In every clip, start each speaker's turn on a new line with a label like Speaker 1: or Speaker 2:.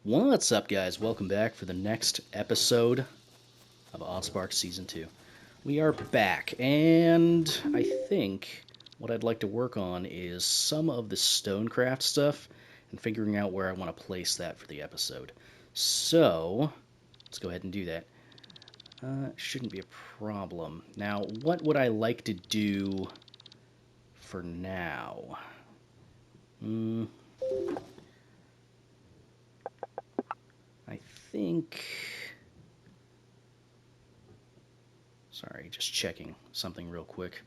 Speaker 1: What's up, guys? Welcome back for the next episode of Oddsparks Season 2. We are back, and I think what I'd like to work on is some of the stonecraft stuff and figuring out where I want to place that for the episode. So, let's go ahead and do that. Shouldn't be a problem. Now, what would I like to do for now? I think... Sorry, just checking something real quick.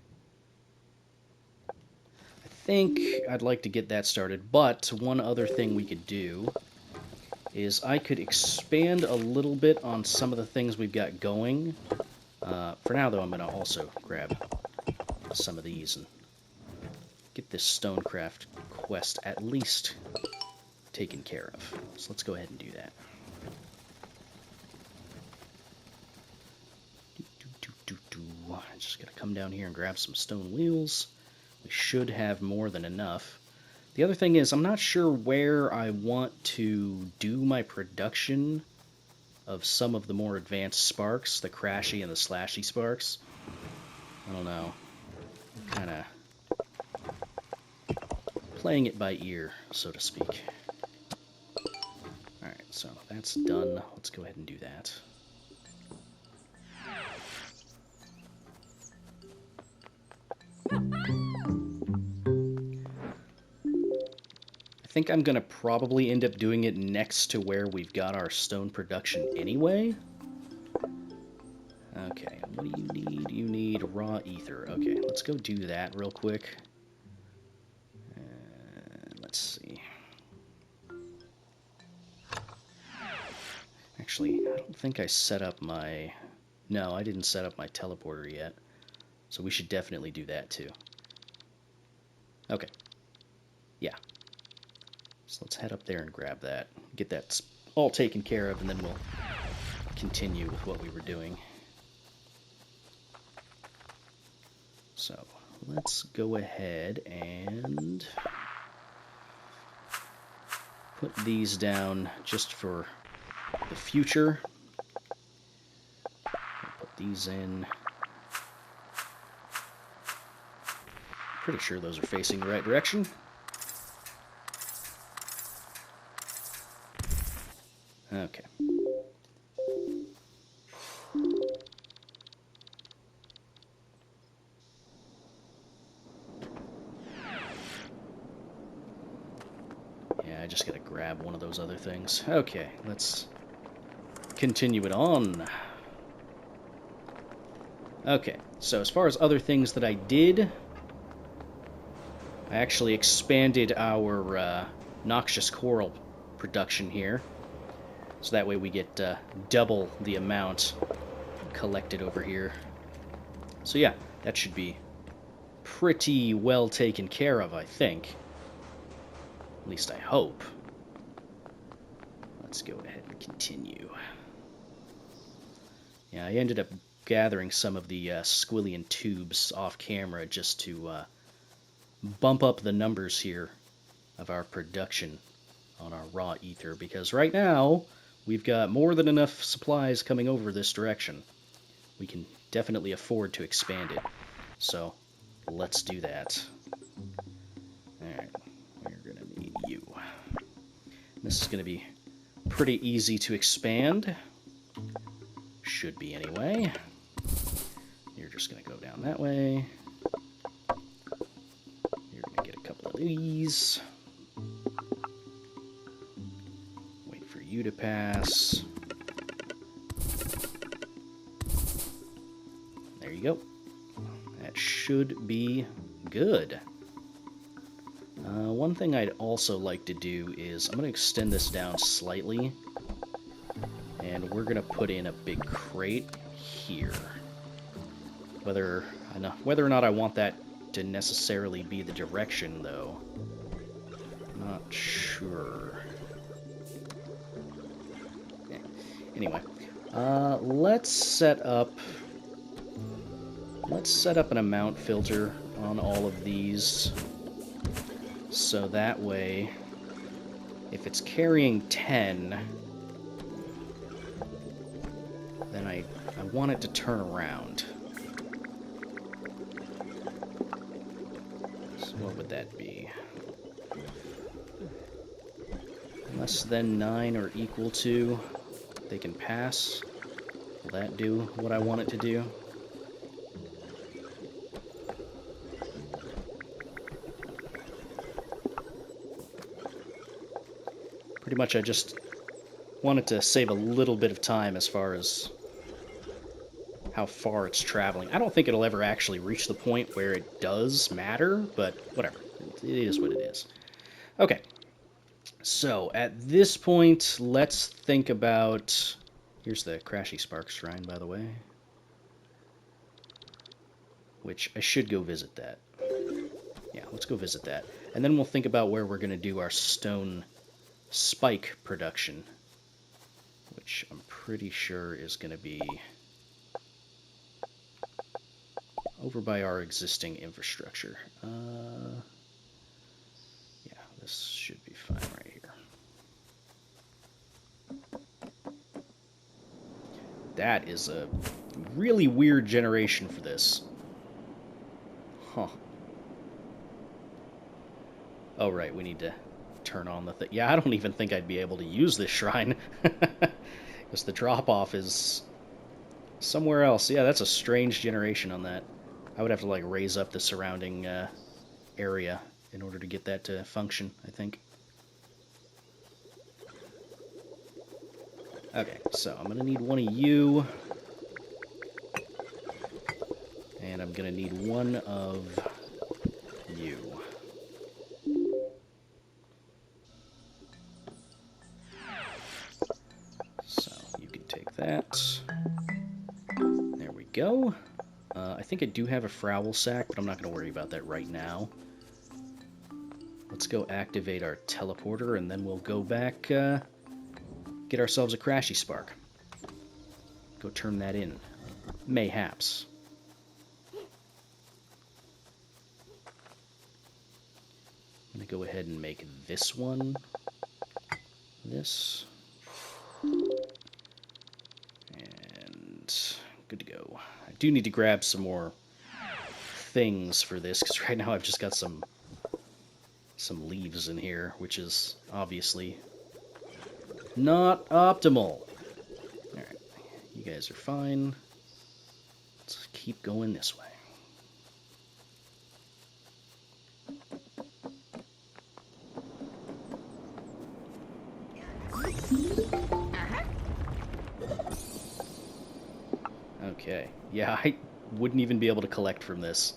Speaker 1: I think I'd like to get that started, but one other thing we could do is I could expand a little bit on some of the things we've got going. For now, though, I'm going to also grab some of these and get this stonecraft quest at least taken care of. So let's go ahead and do that. Just gotta come down here and grab some stone wheels. We should have more than enough. The other thing is, I'm not sure where I want to do my production of some of the more advanced sparks, the Crashy and the Slashy sparks. I don't know. Kind of playing it by ear, so to speak. Alright, so that's done. Let's go ahead and do that. I think I'm going to probably end up doing it next to where we've got our stone production anyway. Okay, what do you need? You need raw ether. Okay, let's go do that real quick. Let's see. Actually, I don't think I set up my... No, I didn't set up my teleporter yet. So we should definitely do that too. Okay. Yeah. So let's head up there and grab that. Get that all taken care of, and then we'll continue with what we were doing. So let's go ahead and put these down just for the future. Put these in. Pretty sure those are facing the right direction. Okay. Yeah, I just gotta grab one of those other things. Okay, let's continue it on. Okay, so as far as other things that I did, I actually expanded our noxious coral production here. So that way we get double the amount collected over here. So yeah, that should be pretty well taken care of, I think. At least I hope. Let's go ahead and continue. Yeah, I ended up gathering some of the squillion tubes off camera just to bump up the numbers here of our production on our raw ether, because right now we've got more than enough supplies coming over this direction. We can definitely afford to expand it. So, let's do that. Alright, we're going to need you. This is going to be pretty easy to expand. Should be anyway. You're just going to go down that way. You're going to get a couple of these. You to pass. There you go. That should be good. One thing I'd also like to do is I'm going to extend this down slightly, and we're going to put in a big crate here. Whether or not I want that to necessarily be the direction, though, I'm not sure. Anyway, let's set up an amount filter on all of these, so that way If it's carrying 10, then I want it to turn around. So what would that be? Less than 9 or equal to, they can pass. Will that do what I want it to do? Pretty much I just wanted to save a little bit of time as far as how far it's traveling. I don't think it'll ever actually reach the point where it does matter, but whatever. It is what it is. Okay. So, at this point, let's think about... Here's the Crashy Sparks Shrine, by the way. Which, I should go visit that. Yeah, let's go visit that. And then we'll think about where we're going to do our stone spike production. Which I'm pretty sure is going to be over by our existing infrastructure. Yeah, this should be fine right here. That is a really weird generation for this. Huh. Oh, right, we need to turn on the thing. Yeah, I don't even think I'd be able to use this shrine. Because the drop-off is somewhere else. Yeah, that's a strange generation on that. I would have to, like, raise up the surrounding area in order to get that to function, I think. Okay, so I'm going to need one of you. And I'm going to need one of you. So, you can take that. There we go. I think I do have a Frowel sack, but I'm not going to worry about that right now. Let's go activate our teleporter, and then we'll go back, get ourselves a Crashy Spark. Go turn that in. Mayhaps. I'm going to go ahead and make this one. This. And good to go. I do need to grab some more things for this, because right now I've just got some leaves in here, which is obviously not optimal. Alright, you guys are fine. Let's keep going this way. Okay, yeah, I wouldn't even be able to collect from this.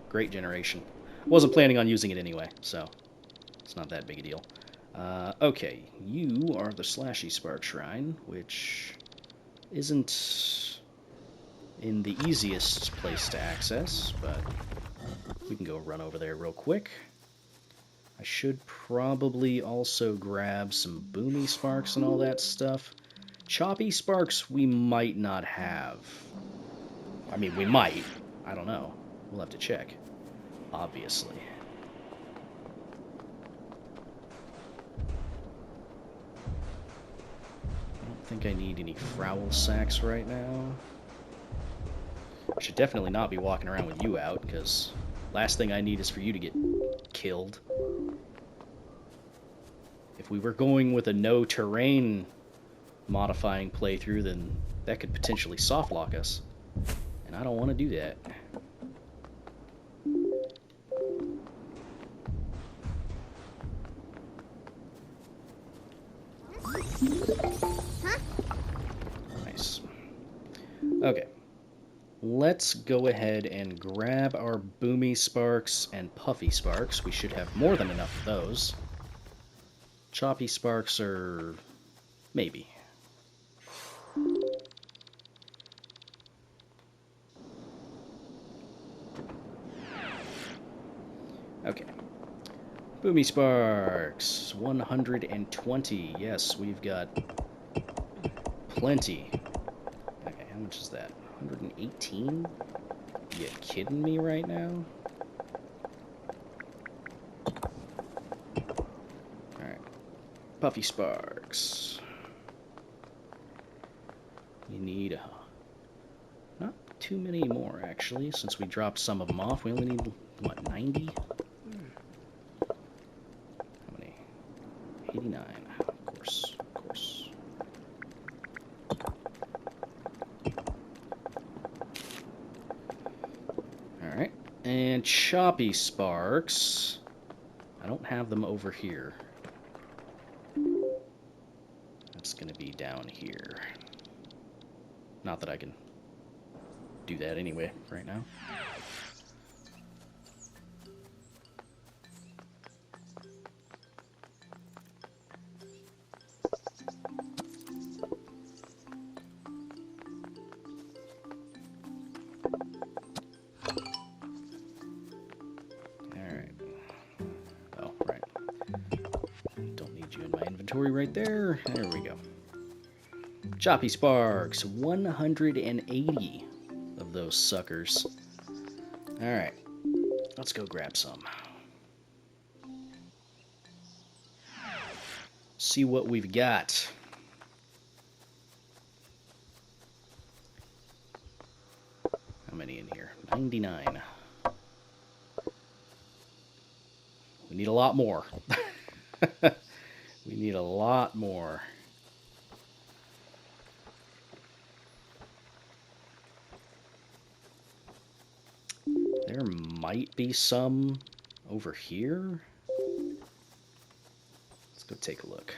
Speaker 1: Great generation. Wasn't planning on using it anyway, so it's not that big a deal. Okay, you are the Slashy Spark Shrine, which isn't in the easiest place to access, but we can go run over there real quick. I should probably also grab some Boomy Sparks and all that stuff. Choppy Sparks we might not have. I mean, we might. I don't know. We'll have to check. Obviously. I don't think I need any Frowel sacks right now. I should definitely not be walking around with you out, because last thing I need is for you to get killed. If we were going with a no-terrain modifying playthrough, then that could potentially softlock us. And I don't want to do that. Nice. Okay. Let's go ahead and grab our Boomy Sparks and Puffy Sparks. We should have more than enough of those. Choppy Sparks are... maybe. Okay. Boomy Sparks, 120. Yes, we've got plenty. Okay, how much is that? 118? You kidding me right now? Alright. puffy sparks. We need not too many more, actually, since we dropped some of them off. We only need, what, 90? How many? 89, of course, of course. Alright, and choppy sparks. I don't have them over here. That's going to be down here. Not that I can do that anyway right now. Right there. There we go. Choppy sparks. 180 of those suckers. Alright. Let's go grab some. See what we've got. How many in here? 99. We need a lot more. We need a lot more. There might be some over here. Let's go take a look.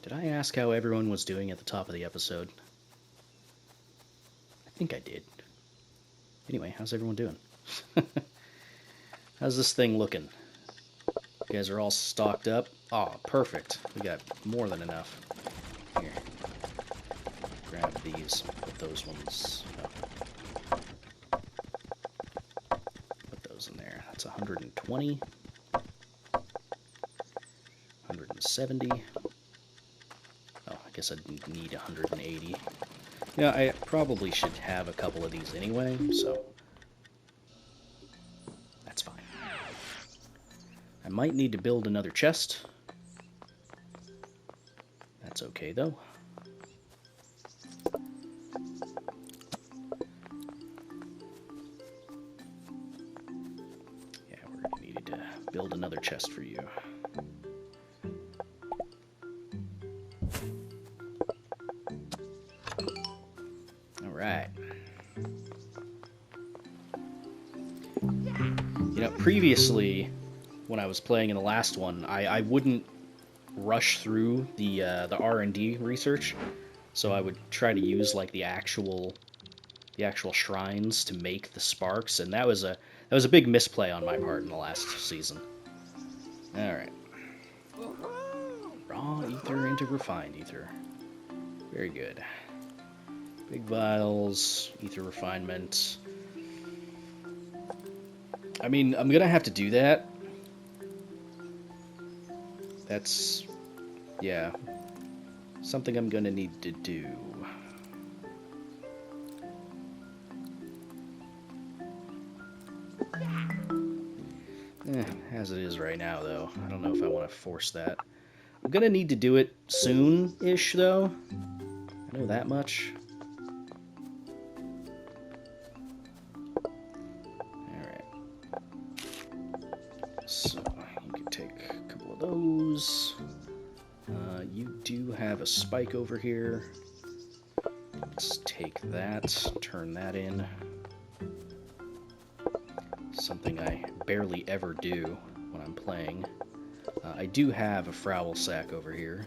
Speaker 1: Did I ask how everyone was doing at the top of the episode? I think I did. Anyway, how's everyone doing? How's this thing looking? You guys are all stocked up? Oh, perfect. We got more than enough. Here. Grab these. Put those ones. Oh. Put those in there. That's 120. 170. Oh, I guess I'd need 180. Yeah, I probably should have a couple of these anyway, so that's fine. I might need to build another chest. That's okay, though. Yeah, we're going to need to build another chest for you. Right. You know, previously, when I was playing in the last one, I wouldn't rush through the R&D research, so I would try to use like the actual shrines to make the sparks, and that was a big misplay on my part in the last season. All right. Raw ether into refined ether. Very good. Big vials, ether refinement. I mean, I'm gonna have to do that. That's, yeah, something I'm gonna need to do. As it is right now, though. I don't know if I want to force that. I'm gonna need to do it soon-ish, though. I know that much. So, you can take a couple of those. You do have a spike over here. Let's take that, turn that in. Something I barely ever do when I'm playing. I do have a Frowel sack over here.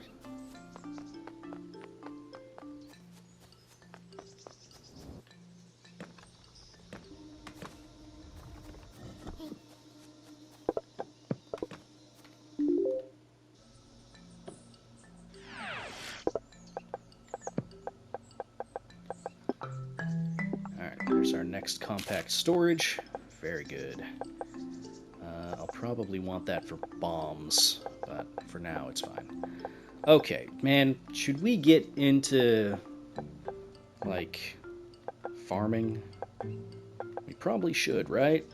Speaker 1: There's our next compact storage. Very good. I'll probably want that for bombs, but for now it's fine. Okay, man, should we get into, like, farming? We probably should, right?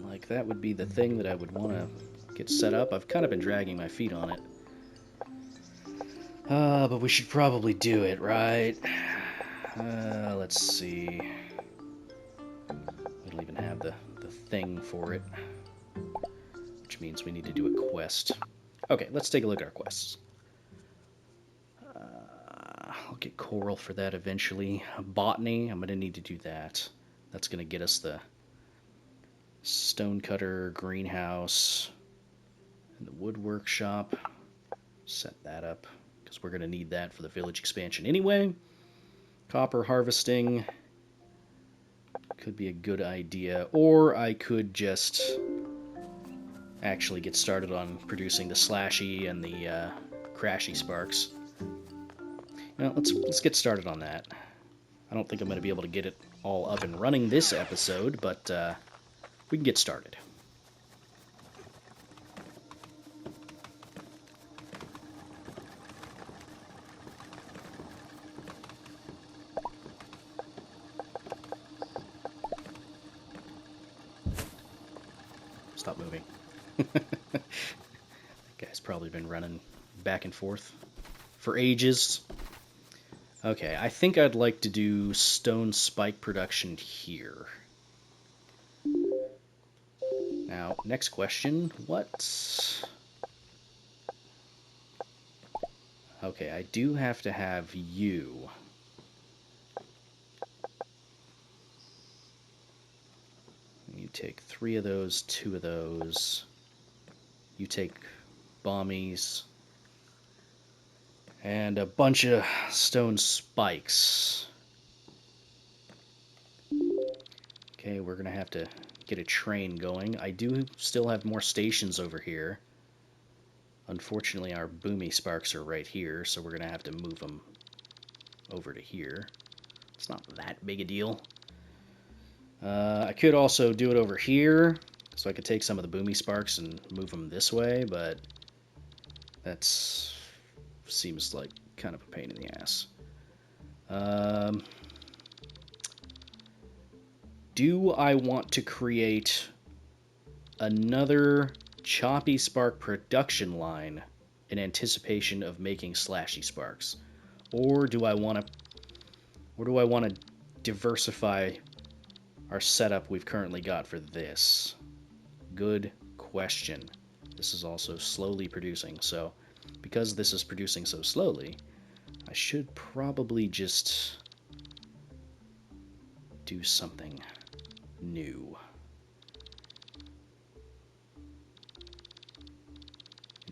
Speaker 1: Like, that would be the thing that I would want to get set up. I've kind of been dragging my feet on it. But we should probably do it, right? Let's see. We don't even have the thing for it, which means we need to do a quest. Okay, let's take a look at our quests. I'll get coral for that eventually. Botany, I'm going to need to do that. That's going to get us the stonecutter, greenhouse, and the wood workshop. Set that up, because we're going to need that for the village expansion anyway. Copper harvesting could be a good idea, or I could just actually get started on producing the slashy and the crashy sparks. Now, let's get started on that. I don't think I'm going to be able to get it all up and running this episode, but we can get started. Stop moving. That guy's probably been running back and forth for ages. Okay, I think I'd like to do stone spike production here. Now, next question, what? Okay, I do have to have you. You take 3 of those, 2 of those. You take bombies. And a bunch of stone spikes. Okay, we're going to have to get a train going. I do still have more stations over here. Unfortunately, our boomy sparks are right here, so we're going to have to move them over to here. It's not that big a deal. I could also do it over here, so I could take some of the boomy sparks and move them this way, but that's seems like kind of a pain in the ass. Do I want to create another choppy spark production line in anticipation of making slashy sparks, or do I want to diversify our setup we've currently got for this? Good question. This is also slowly producing, so because this is producing so slowly, I should probably just do something new.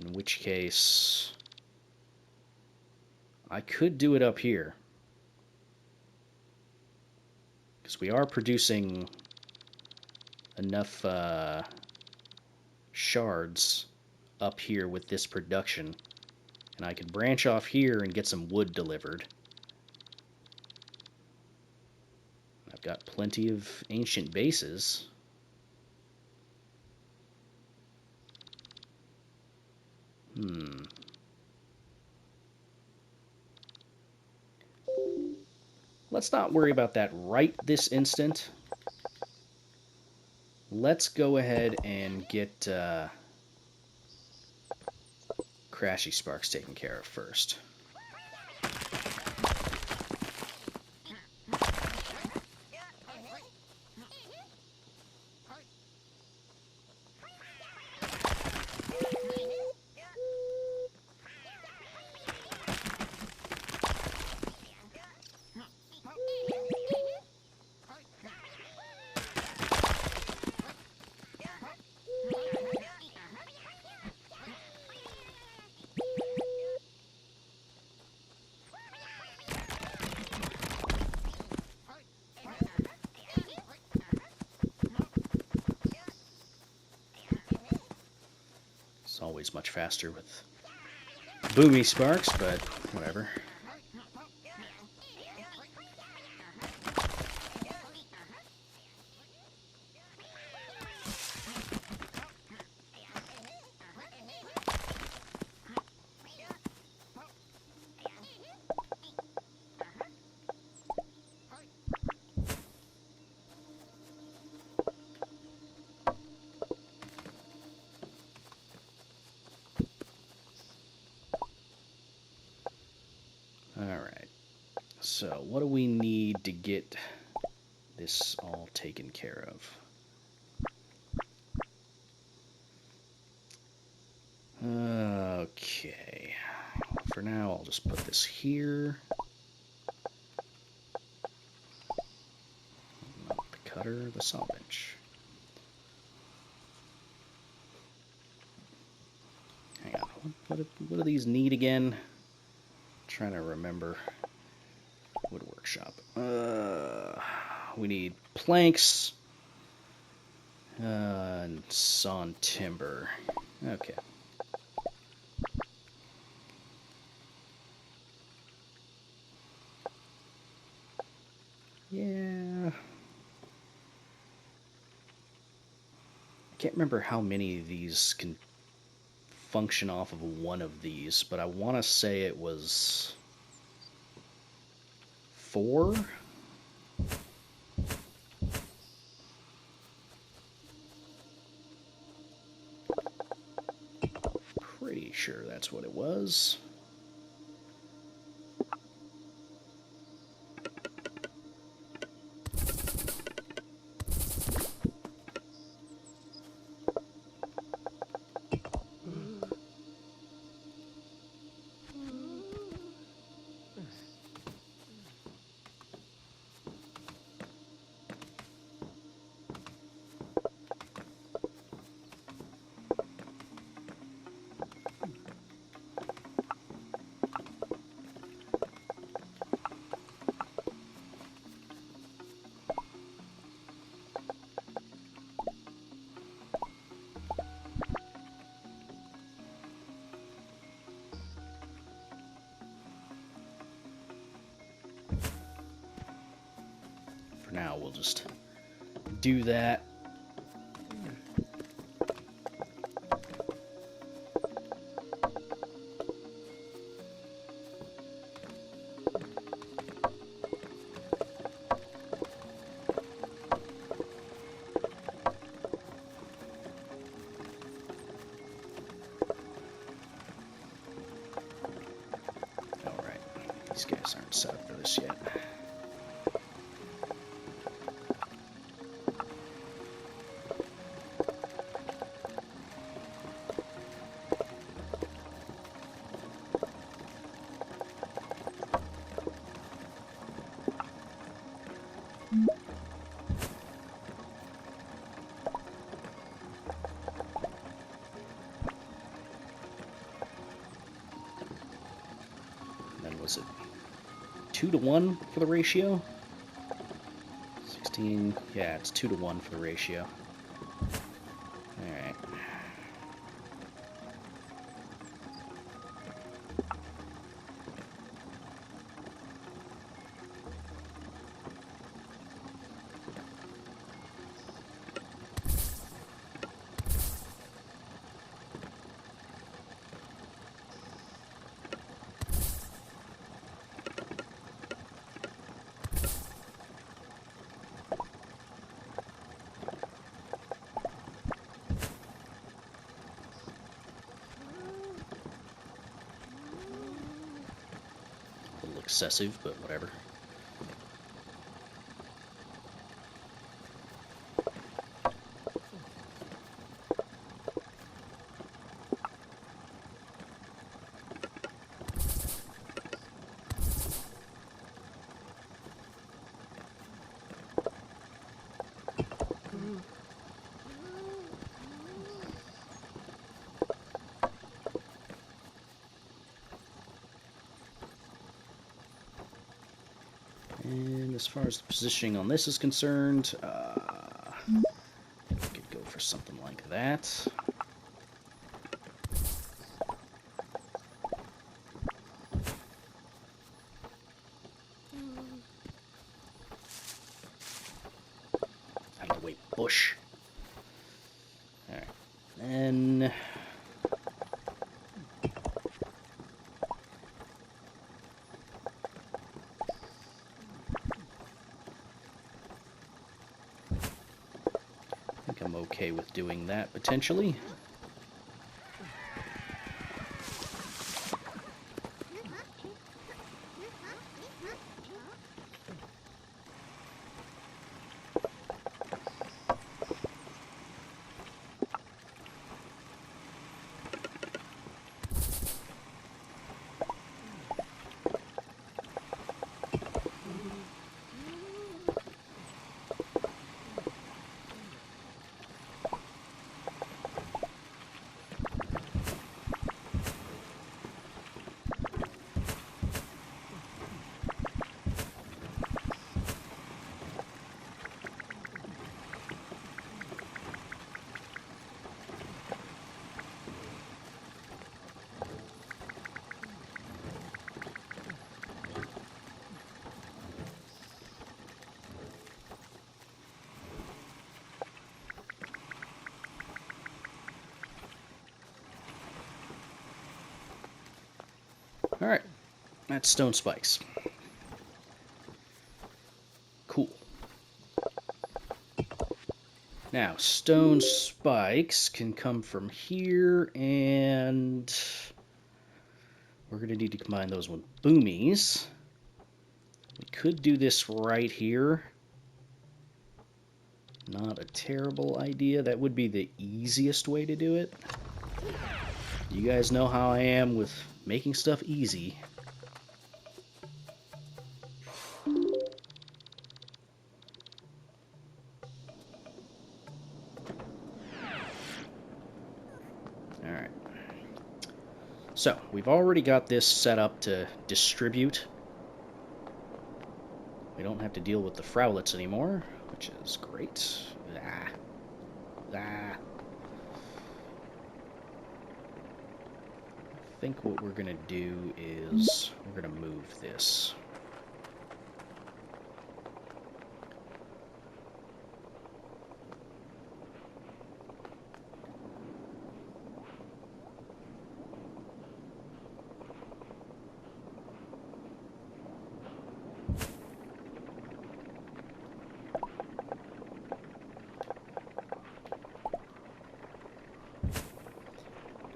Speaker 1: In which case, I could do it up here, because we are producing enough shards up here with this production, and I could branch off here and get some wood delivered. I've got plenty of ancient bases. Let's not worry about that right this instant. Let's go ahead and get Crashy Sparks taken care of first. It's always much faster with boomy sparks, but whatever. So, what do we need to get this all taken care of? Okay. For now, I'll just put this here. Not the cutter, the saw bench. Hang on. What do these need again? I'm trying to remember. Wood workshop. We need planks and sawn timber. Okay. Yeah. I can't remember how many of these can function off of one of these, but I want to say it was 4. Pretty sure that's what it was. For now, we'll just do that. Alright, these guys aren't set up for this yet. Was it 2-to-1 for the ratio? 16, yeah, it's 2-to-1 for the ratio. Alright. Excessive, but whatever. And as far as the positioning on this is concerned, we could go for something like that. Out of the way, bush. Alright. Then I'm okay with doing that potentially. Alright, that's stone spikes. Cool. Now, stone spikes can come from here, and we're going to need to combine those with boomies. We could do this right here. Not a terrible idea. That would be the easiest way to do it. You guys know how I am with making stuff easy. Alright. So, we've already got this set up to distribute. We don't have to deal with the frowlets anymore, which is great. I think what we're going to do is we're going to move this.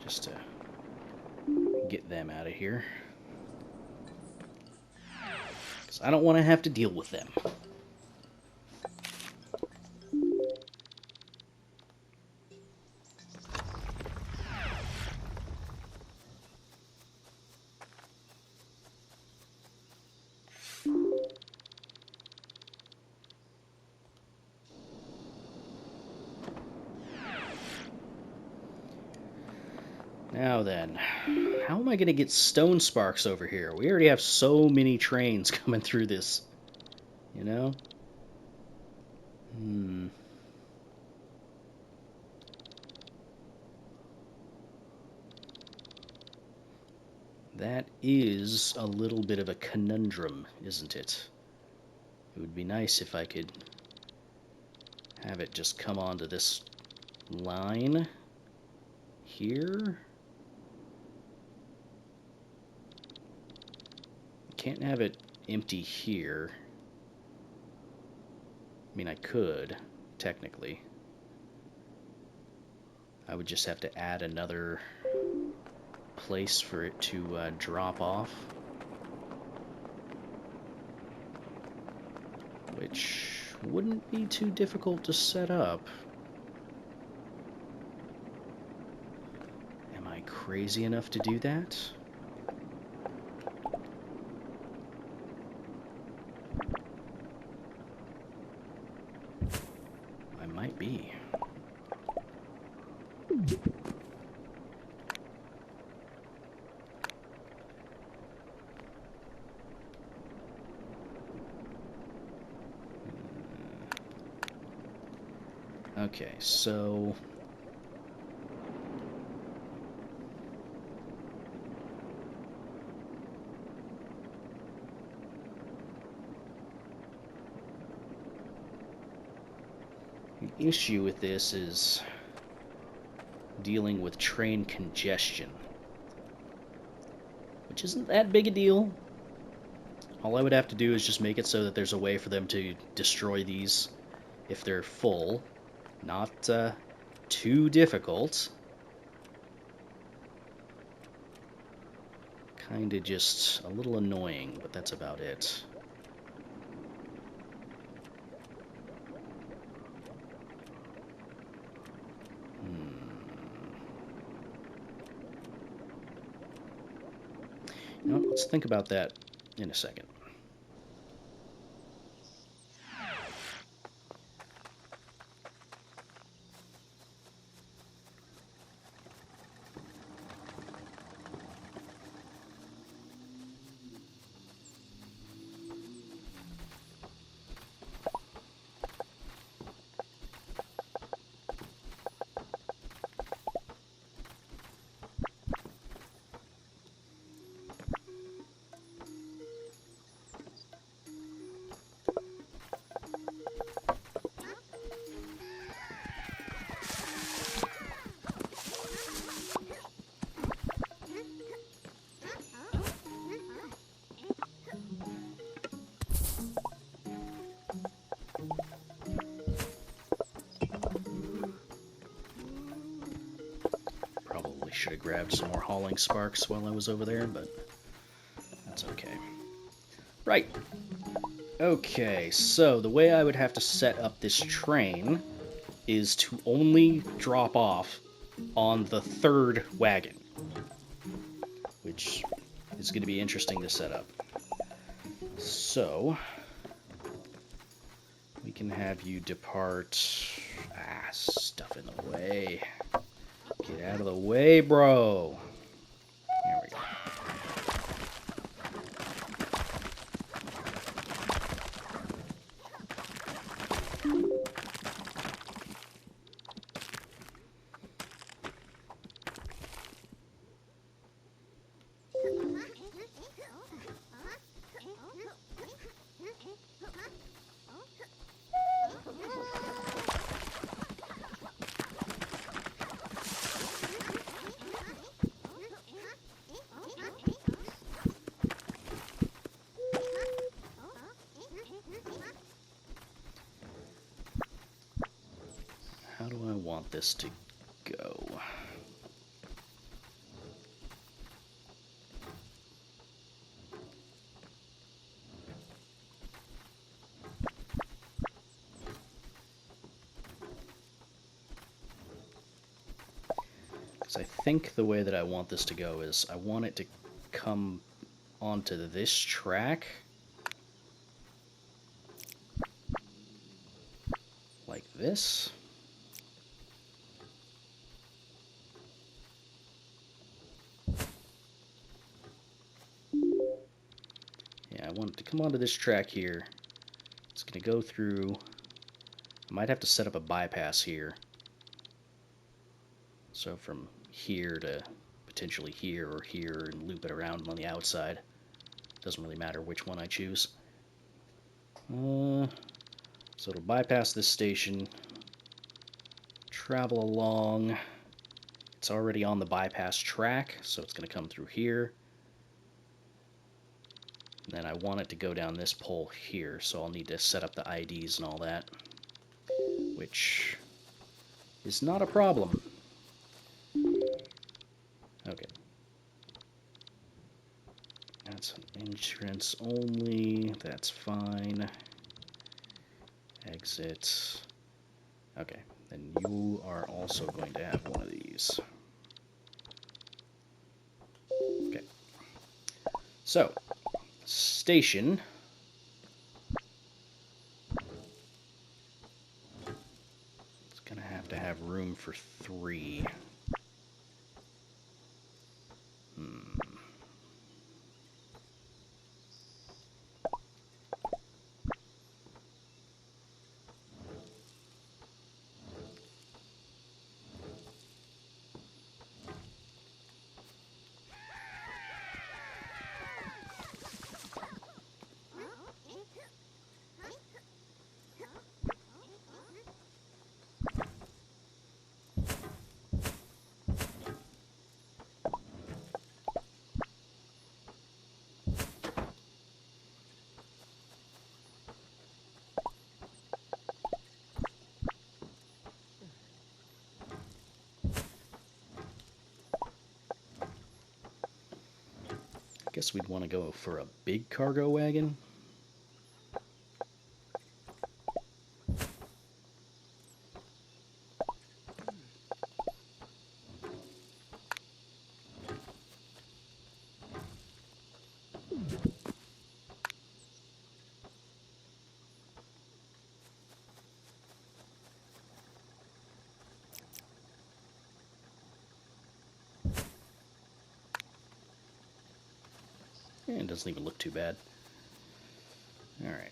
Speaker 1: Just to get them out of here. Because I don't want to have to deal with them. Now then, how am I going to get stone sparks over here? We already have so many trains coming through this, you know? That is a little bit of a conundrum, isn't it? It would be nice if I could have it just come onto this line here. Can't have it empty here. I mean, I could, technically. I would just have to add another place for it to drop off. Which wouldn't be too difficult to set up. Am I crazy enough to do that? I might be. Okay, so the issue with this is dealing with train congestion, which isn't that big a deal. All I would have to do is just make it so that there's a way for them to destroy these if they're full. Not too difficult. Kinda just a little annoying, but that's about it. You know what, let's think about that in a second. should have grabbed some more hauling sparks while I was over there, but that's okay. Right. Okay, so the way I would have to set up this train is to only drop off on the third wagon, which is going to be interesting to set up. So, we can have you depart... stuff in the way. Get out of the way, bro. There we go. How do I want this to go? Because I think the way that I want this to go is I want it to come onto this track like this. Yeah, I want it to come onto this track here. It's going to go through. I might have to set up a bypass here. So from here to potentially here or here and loop it around on the outside. Doesn't really matter which one I choose. So it'll bypass this station, travel along. It's already on the bypass track, so it's going to come through here. And then I want it to go down this pole here, so I'll need to set up the IDs and all that, which is not a problem. Okay. That's an entrance only. That's fine. Exit. Okay. Then you are also going to have one of these. Okay. So, station. It's going to have room for 3. Guess we'd want to go for a big cargo wagon. And it doesn't even look too bad. All right.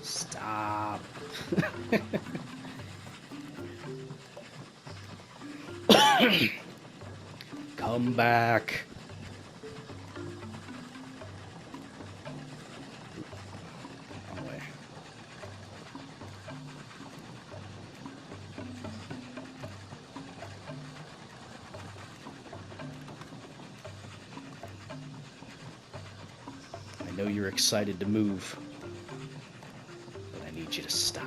Speaker 1: Stop. Come back. Wrong way. I know you're excited to move, but I need you to stop.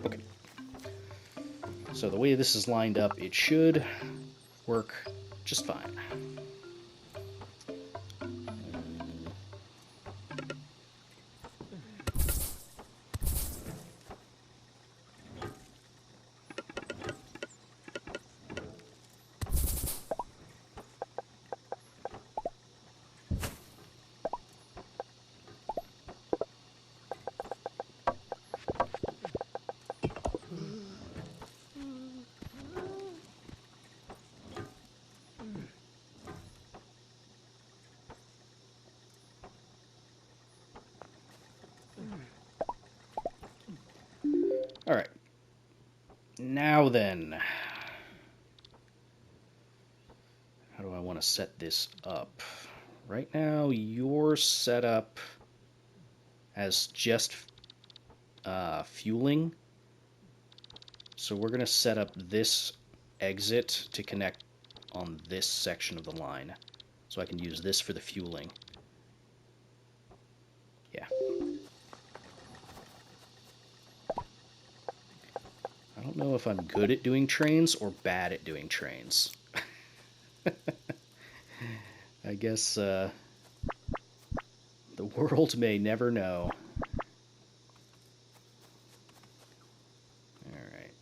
Speaker 1: Okay. So the way this is lined up, it should work just fine. All right. Now then, how do I want to set this up? Right now, you're set up as just fueling. So we're going to set up this exit to connect on this section of the line. So I can use this for the fueling. Yeah. I don't know if I'm good at doing trains or bad at doing trains. I guess the world may never know. Alright.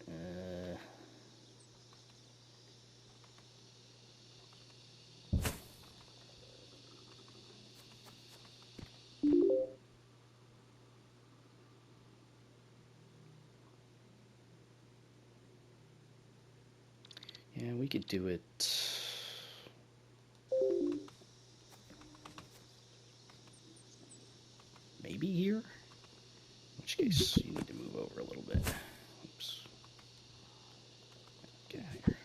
Speaker 1: Yeah, we could do it. Maybe here? In which case, you need to move over a little bit. Oops. Get out of here.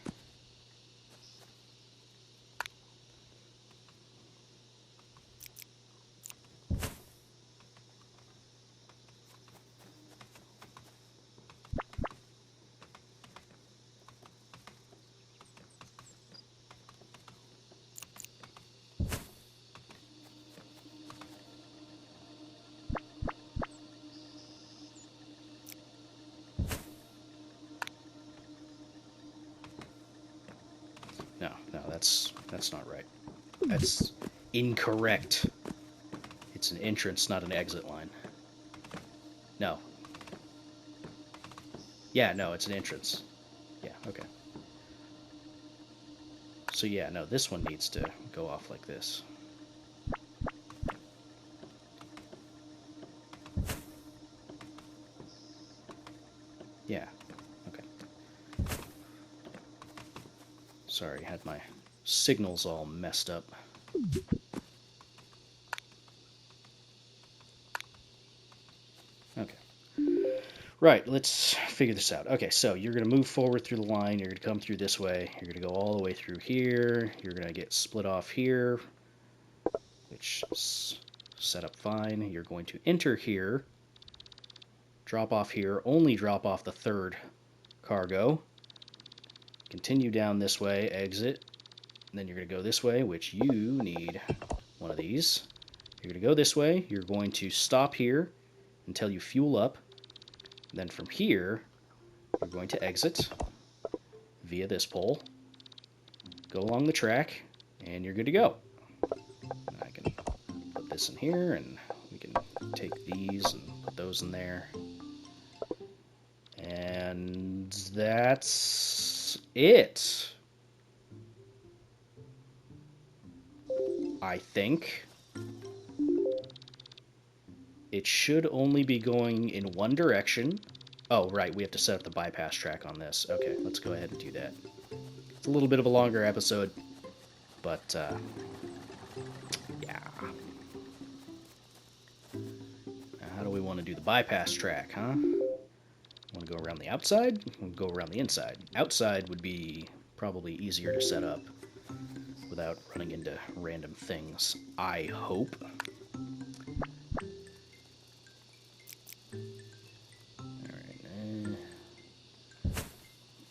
Speaker 1: No, that's not right. That's incorrect. It's an entrance, not an exit line. No. Yeah, no, it's an entrance. Yeah, okay. So yeah, no, this one needs to go off like this. Yeah, okay. Sorry, had my signals all messed up. Okay. Right, let's figure this out. Okay, so you're going to move forward through the line. You're going to come through this way. You're going to go all the way through here. You're going to get split off here, which is set up fine. You're going to enter here, drop off here, only drop off the third cargo. Continue down this way, exit. And then you're going to go this way, which you need one of these. You're going to go this way. You're going to stop here until you fuel up. And then from here, you're going to exit via this pole. Go along the track, and you're good to go. And I can put this in here, and we can take these and put those in there. And that's it. I think. It should only be going in one direction. Oh, right, we have to set up the bypass track on this. Okay, let's go ahead and do that. It's a little bit of a longer episode, but, yeah. Now, how do we want to do the bypass track, huh? Want want to go around the outside? We'll go around the inside. Outside would be probably easier to set up without running into random things, I hope. Alright,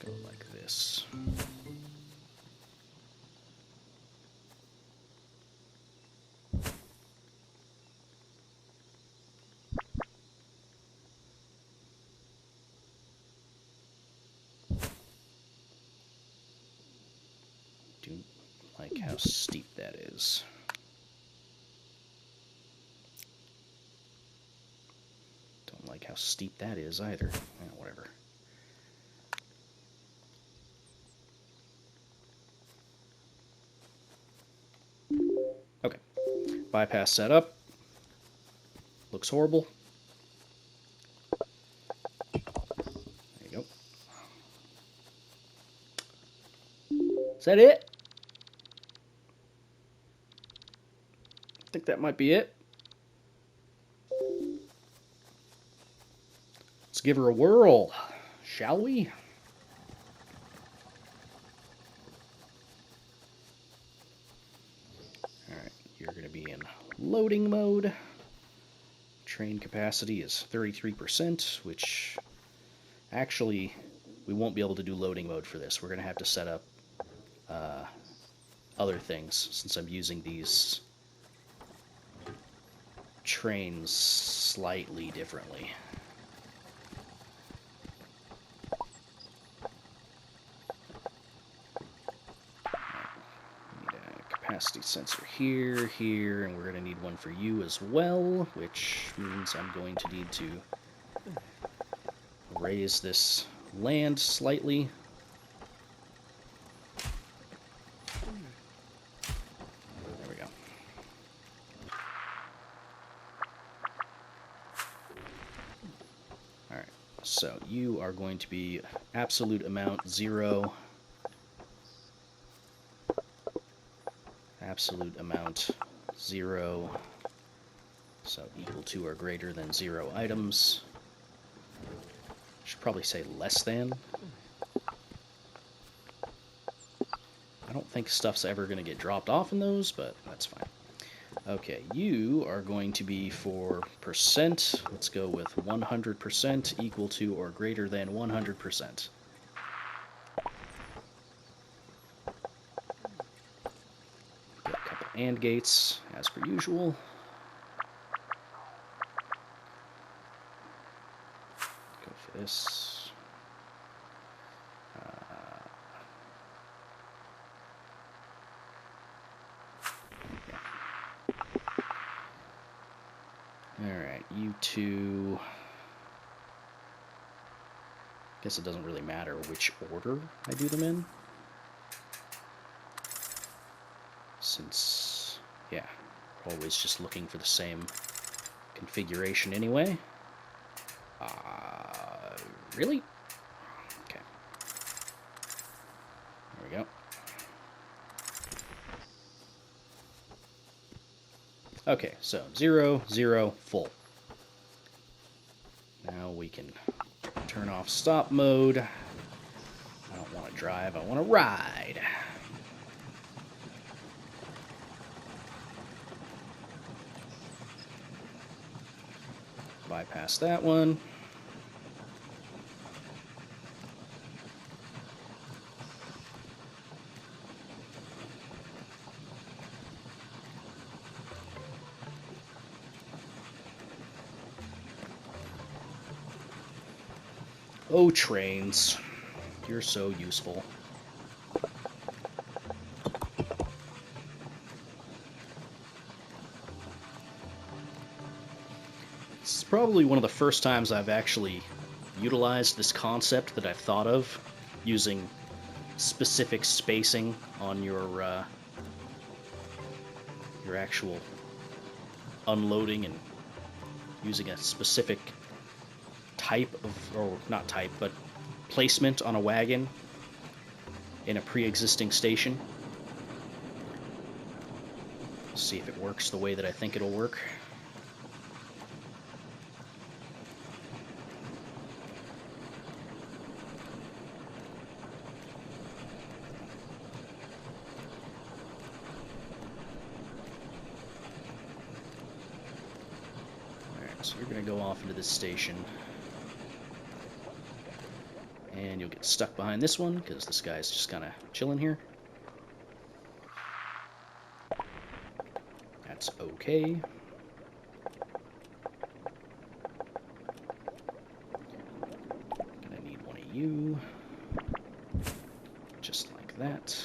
Speaker 1: go like this. Like how steep that is. Don't like how steep that is either. Whatever. Okay. Bypass setup. Looks horrible. There you go. Is that it? I think that might be it. Let's give her a whirl, shall we? Alright, you're going to be in loading mode. Train capacity is 33%, which actually we won't be able to do loading mode for this. We're going to have to set up other things since I'm using these trains slightly differently. Need a capacity sensor here, here, and we're going to need one for you as well, which means I'm going to need to raise this land slightly. There we go. Alright, so you are going to be absolute amount 0, absolute amount 0, so equal to or greater than 0 items. Should probably say less than. I don't think stuff's ever going to get dropped off in those, but that's fine. Okay, you are going to be for percent. Let's go with 100% equal to or greater than 100%. Get a couple AND gates, as per usual. Go for this. Alright, you two... Guess it doesn't really matter which order I do them in. Since, yeah, we're always just looking for the same configuration anyway. Really? Okay. There we go. Okay, so 0, 0, full. Now we can turn off stop mode. I don't want to drive, I want to ride. Bypass that one. Oh, trains. You're so useful. This is probably one of the first times I've actually utilized this concept that I've thought of, using specific spacing on your actual unloading and using a specific type of, or not type, but placement on a wagon in a pre-existing station. See if it works the way that I think it'll work. So you're going to go off into this station. And you'll get stuck behind this one, because this guy's just kind of chilling here. That's okay. Gonna need one of you. Just like that.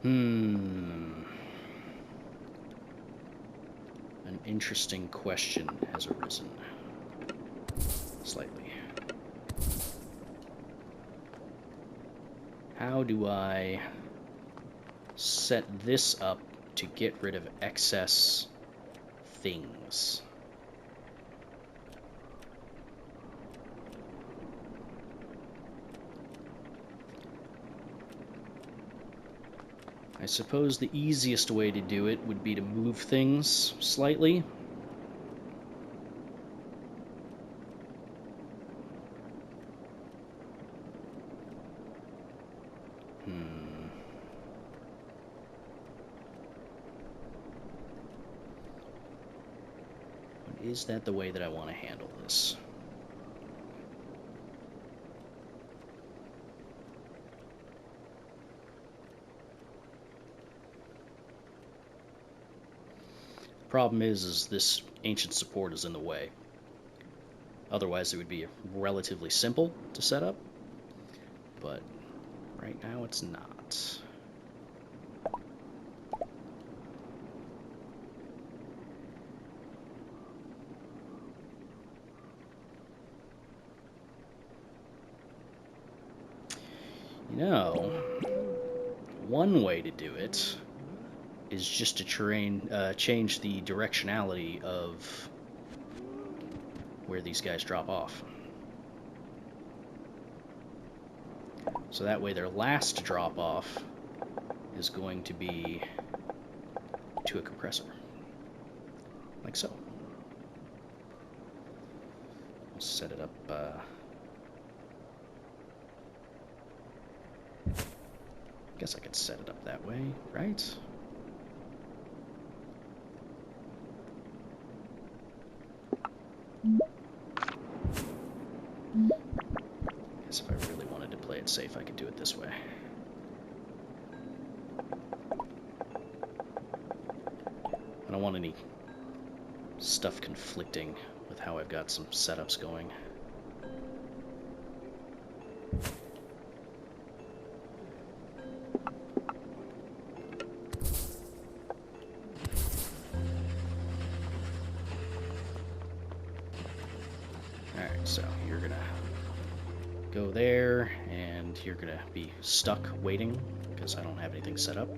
Speaker 1: An interesting question has arisen. Slightly. How do I set this up to get rid of excess things? I suppose the easiest way to do it would be to move things slightly. But is that the way that I want to handle this? Problem is this ancient support is in the way. Otherwise it would be relatively simple to set up, but right now it's not. You know, one way to do it is just to change the directionality of where these guys drop off. So that way their last drop off is going to be to a compressor. Like so. We'll set it up, guess I could set it up that way, right? Guess if I really wanted to play it safe, I could do it this way. I don't want any stuff conflicting with how I've got some setups going. So you're gonna go there, and you're gonna be stuck waiting because I don't have anything set up.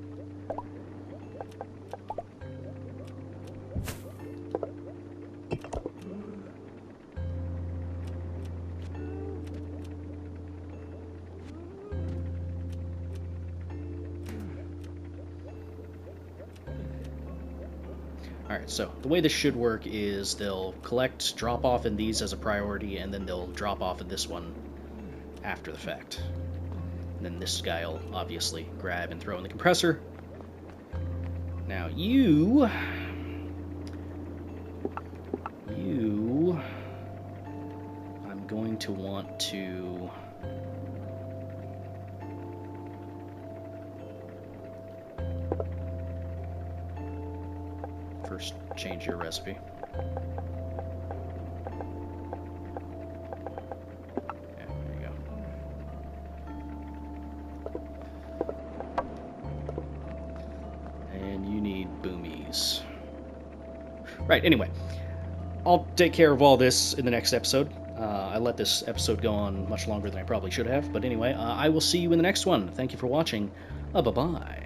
Speaker 1: Alright, so the way this should work is they'll collect, drop off in these as a priority, and then they'll drop off in this one after the fact. And then this guy will obviously grab and throw in the compressor. Now you... I'm going to want to... First, change your recipe. Yeah, there you go. And you need boomies. Right, anyway. I'll take care of all this in the next episode. I let this episode go on much longer than I probably should have. But anyway, I will see you in the next one. Thank you for watching. Bye-bye.